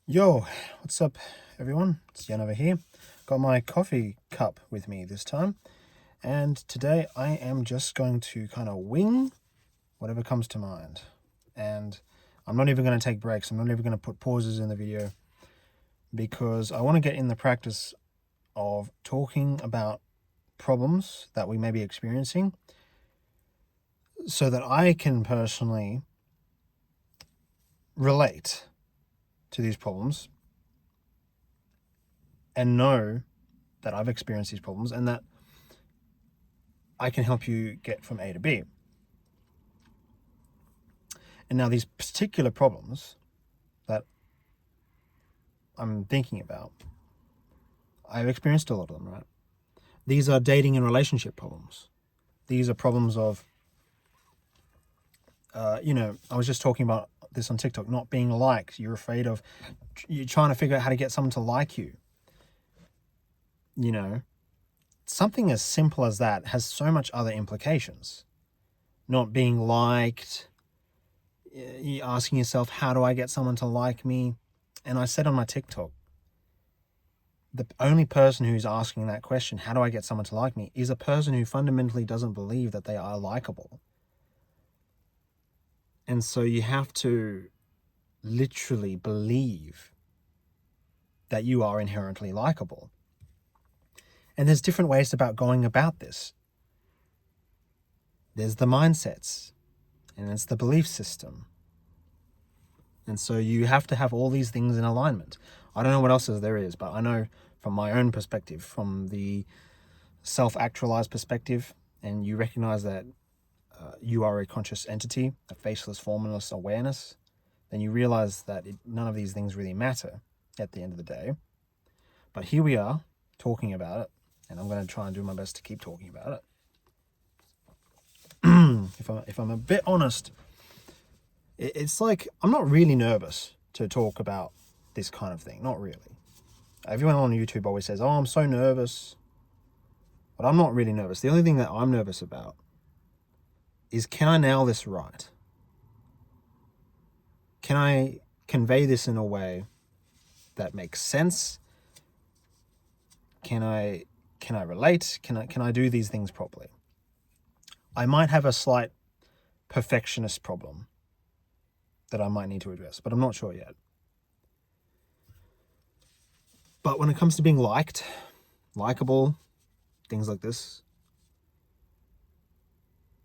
Yo, what's up everyone? It's Yenovah here. Got my coffee cup with me this time. And today I am just going to kind of wing whatever comes to mind. And I'm not even going to take breaks. I'm not even going to put pauses in the video because I want to get in the practice of talking about problems that we may be experiencing so that I can personally relate to these problems and know that I've experienced these problems and that I can help you get from A to B. And now these particular problems that I'm thinking about, I've experienced a lot of them, right? These are dating and relationship problems. These are problems of, I was just talking about this on TikTok, not being liked. You're afraid of, you're trying to figure out how to get someone to like you. Something as simple as that has so much other implications. Not being liked, you're asking yourself, how do I get someone to like me? And I said on my TikTok, the only person who's asking that question, how do I get someone to like me, is a person who fundamentally doesn't believe that they are likable. And so you have to literally believe that you are inherently likable. And there's different ways about going about this. There's the mindsets, and it's the belief system. And so you have to have all these things in alignment. I don't know what else there is, but I know from my own perspective, from the self-actualized perspective, and you recognize that you are a conscious entity, a faceless, formless awareness, then you realize that none of these things really matter at the end of the day. But here we are talking about it, and I'm going to try and do my best to keep talking about it. If I'm a bit honest, it's like I'm not really nervous to talk about this kind of thing. Not really. Everyone on YouTube always says, oh, I'm so nervous. But I'm not really nervous. The only thing that I'm nervous about is, can I nail this right? Can I convey this in a way that makes sense? Can I relate? Can I do these things properly? I might have a slight perfectionist problem that I might need to address, but I'm not sure yet. But when it comes to being liked, likable, things like this,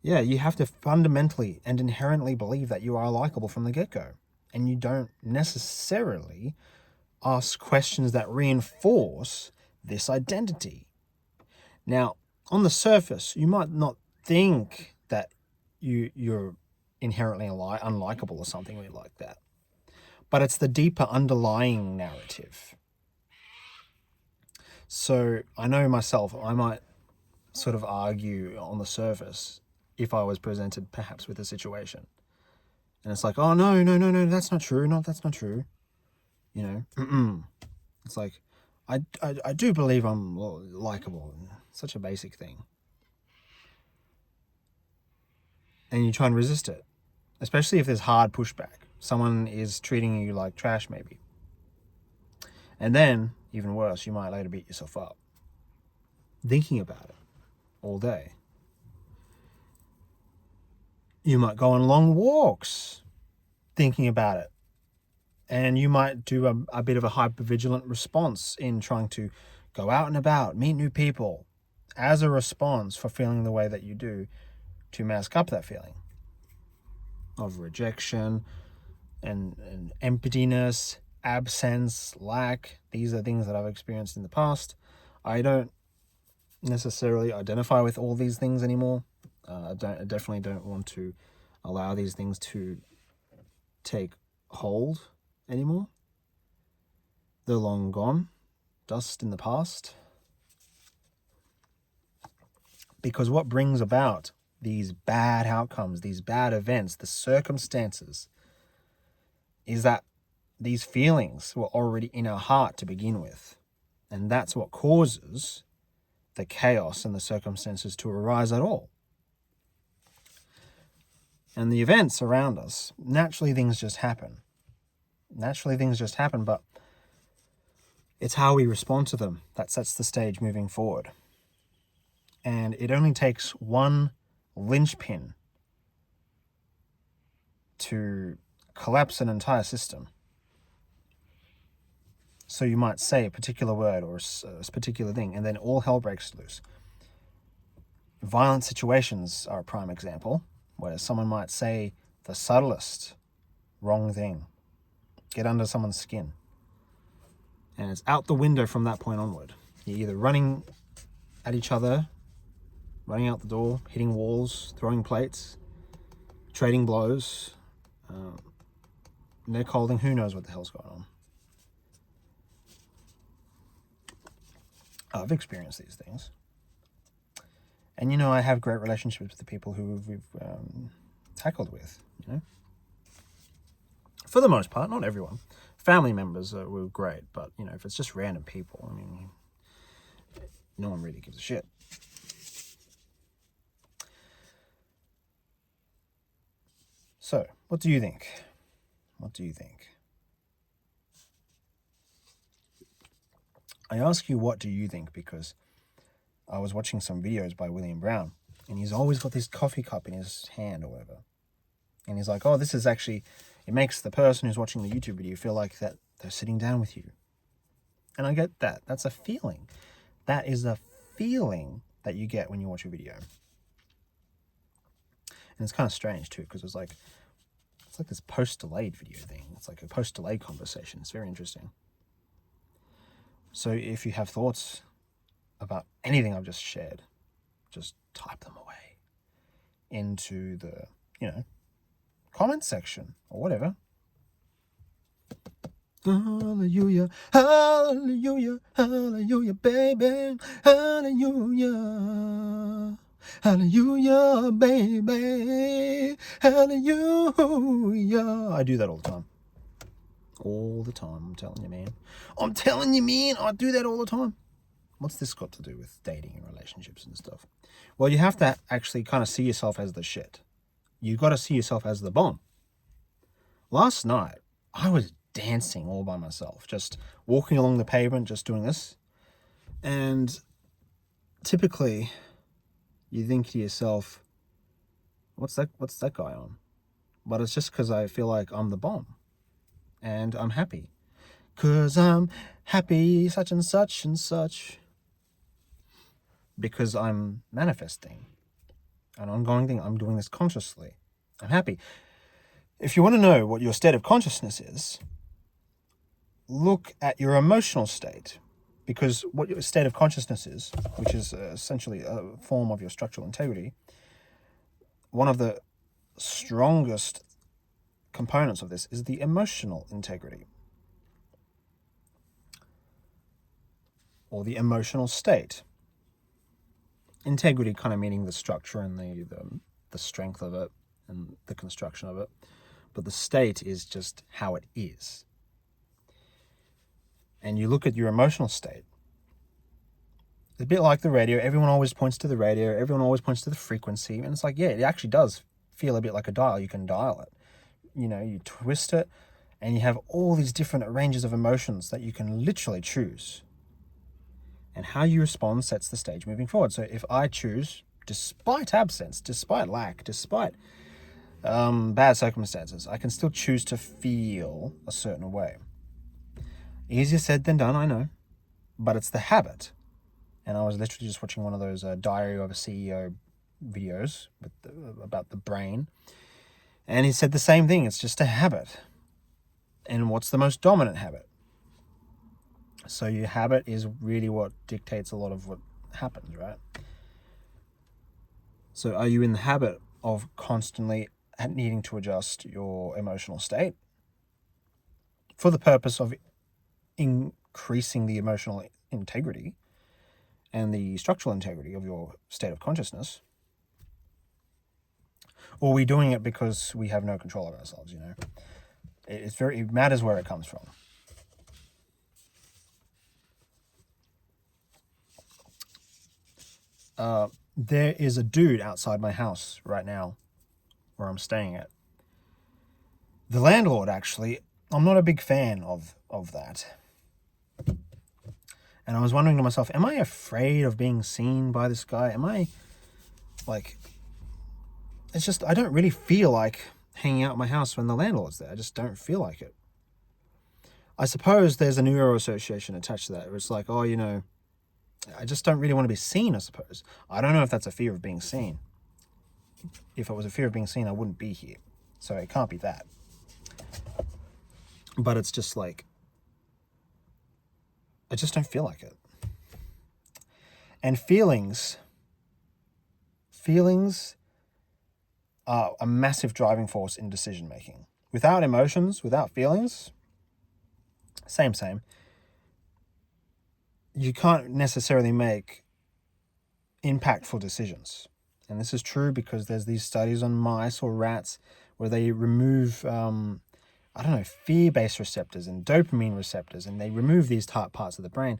yeah, you have to fundamentally and inherently believe that you are likable from the get-go. And you don't necessarily ask questions that reinforce this identity. Now, on the surface, you might not think that you're inherently unlikable or something like that. But it's the deeper underlying narrative. So I know myself, I might sort of argue on the surface if I was presented perhaps with a situation. And it's like, oh, no, that's not true. No, that's not true. It's like, I do believe I'm likable. Such a basic thing. And you try and resist it, especially if there's hard pushback. Someone is treating you like trash, maybe. And then, even worse, you might later beat yourself up thinking about it all day. You might go on long walks thinking about it. And you might do a bit of a hypervigilant response in trying to go out and about, meet new people, as a response for feeling the way that you do, to mask up that feeling of rejection and emptiness, absence, lack. These are things that I've experienced in the past. I don't necessarily identify with all these things anymore. I definitely don't want to allow these things to take hold anymore. They're long gone, dust in the past. Because what brings about these bad outcomes, these bad events, the circumstances, is that these feelings were already in our heart to begin with. And that's what causes the chaos and the circumstances to arise at all. And the events around us, naturally things just happen. Naturally, things just happen, but it's how we respond to them that sets the stage moving forward. And it only takes one linchpin to collapse an entire system. So you might say a particular word or a particular thing, and then all hell breaks loose. Violent situations are a prime example, where someone might say the subtlest wrong thing, get under someone's skin, and it's out the window from that point onward. You're either running at each other, running out the door, hitting walls, throwing plates, trading blows, neck holding, who knows what the hell's going on. I've experienced these things. And, I have great relationships with the people who we've tackled with, For the most part, not everyone. Family members were great, but, if it's just random people, no one really gives a shit. So, what do you think? What do you think? I ask you, what do you think? Because I was watching some videos by William Brown, and he's always got this coffee cup in his hand or whatever. And he's like, oh, this is actually, it makes the person who's watching the YouTube video feel like that they're sitting down with you. And I get that. That's a feeling. That is a feeling that you get when you watch a video. And it's kind of strange too, because it's like this post-delayed video thing. It's like a post-delayed conversation. It's very interesting. So if you have thoughts about anything I've just shared, just type them away into the, comment section or whatever. Hallelujah, hallelujah, hallelujah, baby, hallelujah, hallelujah, baby, hallelujah. I do that all the time. All the time, I'm telling you, man. I do that all the time. What's this got to do with dating and relationships and stuff? Well, you have to actually kind of see yourself as the shit. You got to see yourself as the bomb. Last night, I was dancing all by myself, just walking along the pavement, just doing this. And typically, you think to yourself, what's that guy on? But it's just because I feel like I'm the bomb. And I'm happy. Because I'm happy, such and such and such. Because I'm manifesting an ongoing thing. I'm doing this consciously. I'm happy. If you want to know what your state of consciousness is, look at your emotional state. Because what your state of consciousness is, which is essentially a form of your structural integrity, one of the strongest components of this is the emotional integrity. Or the emotional state. Integrity kind of meaning the structure and the strength of it and the construction of it. But the state is just how it is. And you look at your emotional state. It's a bit like the radio. Everyone always points to the radio. Everyone always points to the frequency. And it's like, yeah, it actually does feel a bit like a dial. You can dial it. You twist it and you have all these different ranges of emotions that you can literally choose. And how you respond sets the stage moving forward. So if I choose, despite absence, despite lack, despite bad circumstances, I can still choose to feel a certain way. Easier said than done, I know. But it's the habit. And I was literally just watching one of those Diary of a CEO videos about the brain. And he said the same thing. It's just a habit. And what's the most dominant habit? So your habit is really what dictates a lot of what happens, right? So are you in the habit of constantly needing to adjust your emotional state for the purpose of increasing the emotional integrity and the structural integrity of your state of consciousness? Or are we doing it because we have no control of ourselves, It matters where it comes from. There is a dude outside my house right now where I'm staying at. The landlord actually I'm not a big fan of that. And I was wondering to myself, am I afraid of being seen by this guy? Am I like, it's just, I don't really feel like hanging out at my house when the landlord's there. I just don't feel like it. I suppose there's a neuro association attached to that, where it's like, oh, you know, I just don't really want to be seen, I suppose. I don't know if that's a fear of being seen. If it was a fear of being seen, I wouldn't be here. So it can't be that. But it's just like, I just don't feel like it. And feelings are a massive driving force in decision making. Without emotions, without feelings, same. You can't necessarily make impactful decisions. And this is true because there's these studies on mice or rats where they remove, fear-based receptors and dopamine receptors, and they remove these parts of the brain.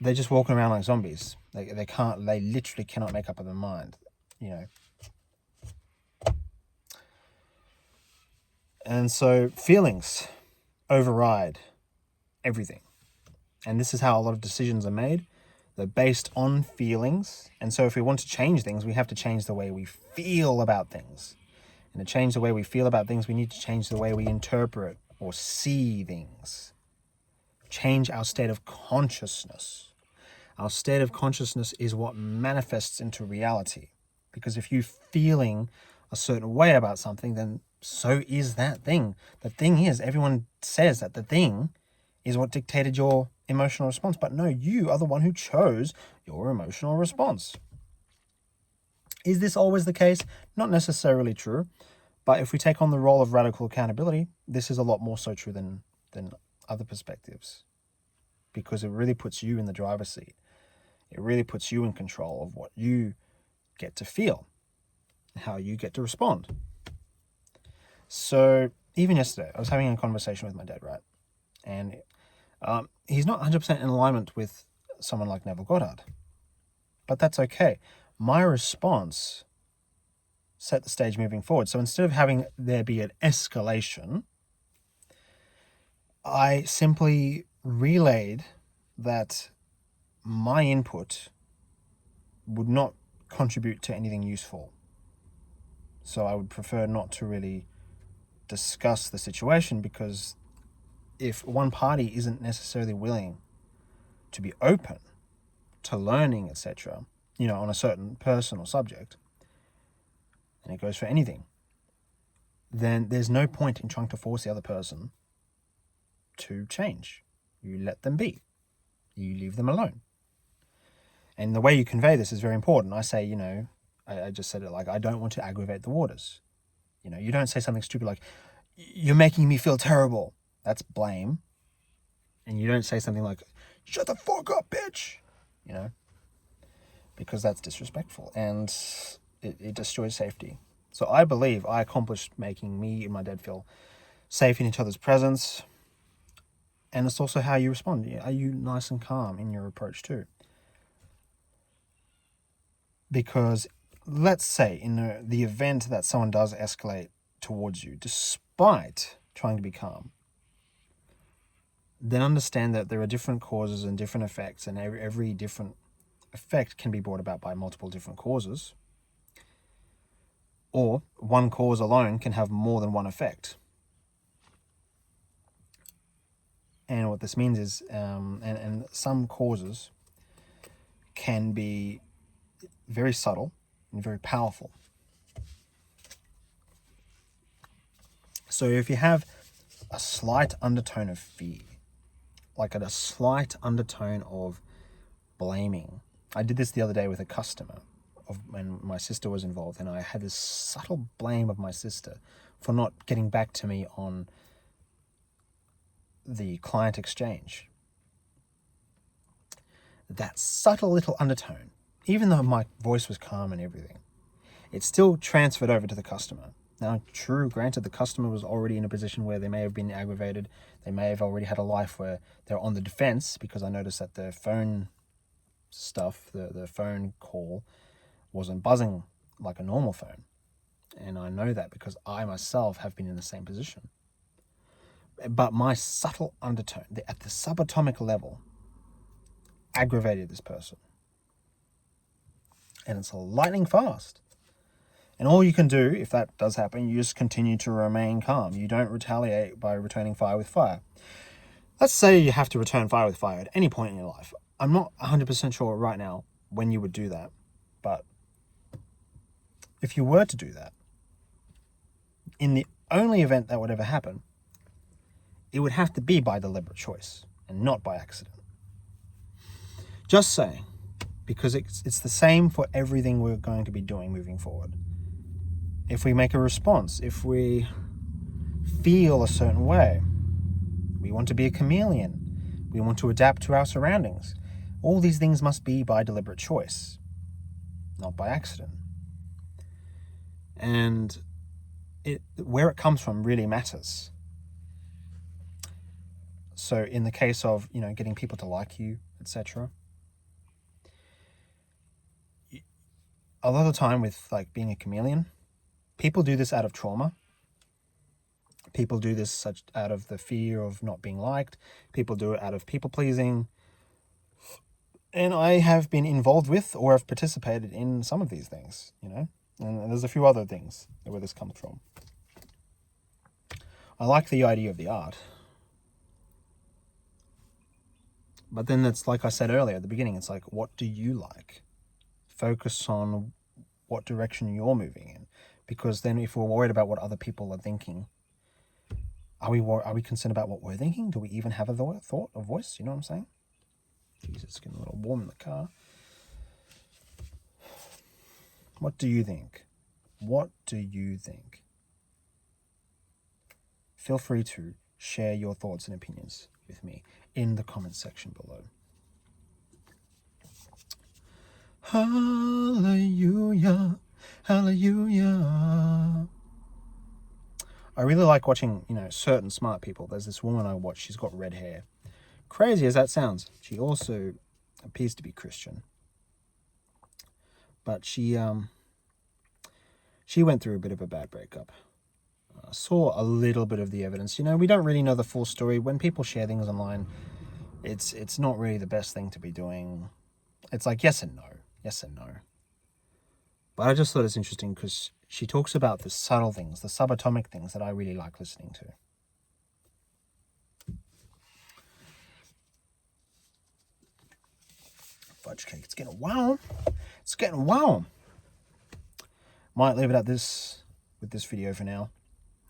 They're just walking around like zombies. They literally cannot make up their mind, you know. And so feelings override everything. And this is how a lot of decisions are made. They're based on feelings. And so if we want to change things, we have to change the way we feel about things. And to change the way we feel about things, we need to change the way we interpret or see things. Change our state of consciousness. Our state of consciousness is what manifests into reality. Because if you're feeling a certain way about something, then so is that thing. The thing is, everyone says that the thing is what dictated your emotional response. But no, you are the one who chose your emotional response. Is this always the case? Not necessarily true. But if we take on the role of radical accountability, this is a lot more so true than other perspectives. Because it really puts you in the driver's seat. It really puts you in control of what you get to feel, how you get to respond. So even yesterday, I was having a conversation with my dad, right? And he's not 100% in alignment with someone like Neville Goddard. But that's okay. My response set the stage moving forward. So instead of having there be an escalation, I simply relayed that my input would not contribute to anything useful. So I would prefer not to really discuss the situation, because if one party isn't necessarily willing to be open to learning, etc., you know, on a certain person or subject, and it goes for anything, then there's no point in trying to force the other person to change. You let them be. You leave them alone. And the way you convey this is very important. I say, you know, I just said it like, I don't want to aggravate the waters. You know, you don't say something stupid like, you're making me feel terrible. That's blame. And you don't say something like, shut the fuck up, bitch. You know, because that's disrespectful and it destroys safety. So I believe I accomplished making me and my dad feel safe in each other's presence. And it's also how you respond. Are you nice and calm in your approach too? Because let's say in the event that someone does escalate towards you, despite trying to be calm, then understand that there are different causes and different effects, and every different effect can be brought about by multiple different causes. Or one cause alone can have more than one effect. And what this means is, and some causes can be very subtle and very powerful. So if you have a slight undertone of fear, like a slight undertone of blaming. I did this the other day with a customer when my sister was involved, and I had this subtle blame of my sister for not getting back to me on the client exchange. That subtle little undertone, even though my voice was calm and everything, it still transferred over to the customer. Now, true, granted, the customer was already in a position where they may have been aggravated. They may have already had a life where they're on the defense, because I noticed that the phone stuff, the phone call, wasn't buzzing like a normal phone. And I know that because I myself have been in the same position. But my subtle undertone, at the subatomic level, aggravated this person. And it's lightning fast. And all you can do, if that does happen, you just continue to remain calm. You don't retaliate by returning fire with fire. Let's say you have to return fire with fire at any point in your life. I'm not 100% sure right now when you would do that. But if you were to do that, in the only event that would ever happen, it would have to be by deliberate choice and not by accident. Just saying, because it's the same for everything we're going to be doing moving forward. If we make a response, if we feel a certain way, we want to be a chameleon, we want to adapt to our surroundings, all these things must be by deliberate choice, not by accident. And where it comes from really matters. So in the case of, getting people to like you, etc., a lot of the time with being a chameleon, people do this out of trauma. People do this out of the fear of not being liked. People do it out of people pleasing. And I have been involved with or have participated in some of these things, and there's a few other things where this comes from. I like the idea of the art. But then it's like I said earlier at the beginning, it's like, what do you like? Focus on what direction you're moving in. Because then if we're worried about what other people are thinking, are we concerned about what we're thinking? Do we even have a thought, a voice? You know what I'm saying? Jesus, it's getting a little warm in the car. What do you think? What do you think? Feel free to share your thoughts and opinions with me in the comment section below. Hallelujah, hallelujah. I really like watching, certain smart people. There's this woman I watch, she's got red hair. Crazy as that sounds, she also appears to be Christian. But she went through a bit of a bad breakup. Saw a little bit of the evidence. We don't really know the full story. When people share things online, it's not really the best thing to be doing. It's like yes and no. But I just thought it's interesting because she talks about the subtle things, the subatomic things that I really like listening to. Fudge cake, it's getting warm. Might leave it at this with this video for now.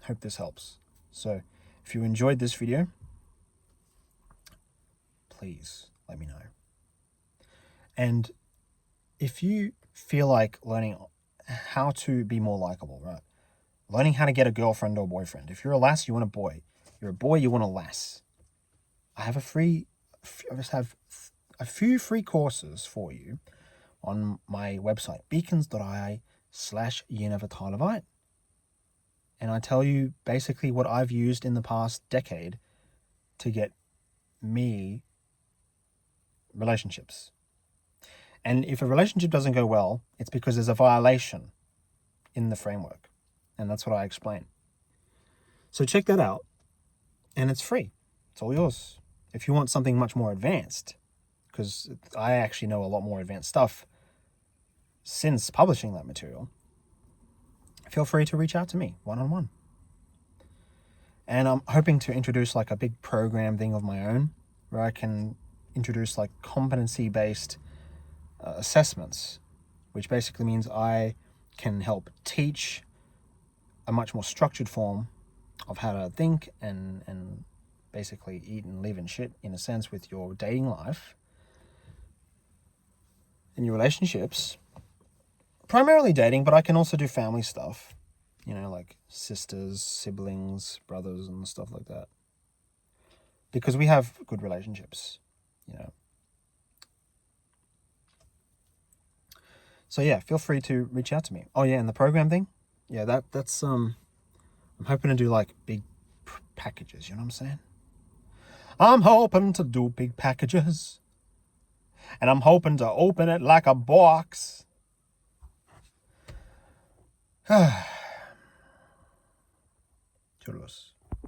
Hope this helps. So if you enjoyed this video, please let me know. And if you feel like learning how to be more likable, right? Learning how to get a girlfriend or boyfriend. If you're a lass, you want a boy. You're a boy, you want a lass. I have a few free courses for you on my website, beacons.I/Yenovah Tylervite. And I tell you basically what I've used in the past decade to get me relationships. And if a relationship doesn't go well, it's because there's a violation in the framework. And that's what I explain. So check that out. And it's free. It's all yours. If you want something much more advanced, because I actually know a lot more advanced stuff since publishing that material, feel free to reach out to me one-on-one. And I'm hoping to introduce a big program thing of my own where I can introduce competency-based assessments, which basically means I can help teach a much more structured form of how to think and basically eat and live and shit, in a sense, with your dating life and your relationships. Primarily dating, but I can also do family stuff, like sisters, siblings, brothers, and stuff like that. Because we have good relationships, So yeah, feel free to reach out to me. Oh yeah, and the program thing, yeah, that's I'm hoping to do big packages. You know what I'm saying? I'm hoping to do big packages, and I'm hoping to open it like a box. Toodaloo.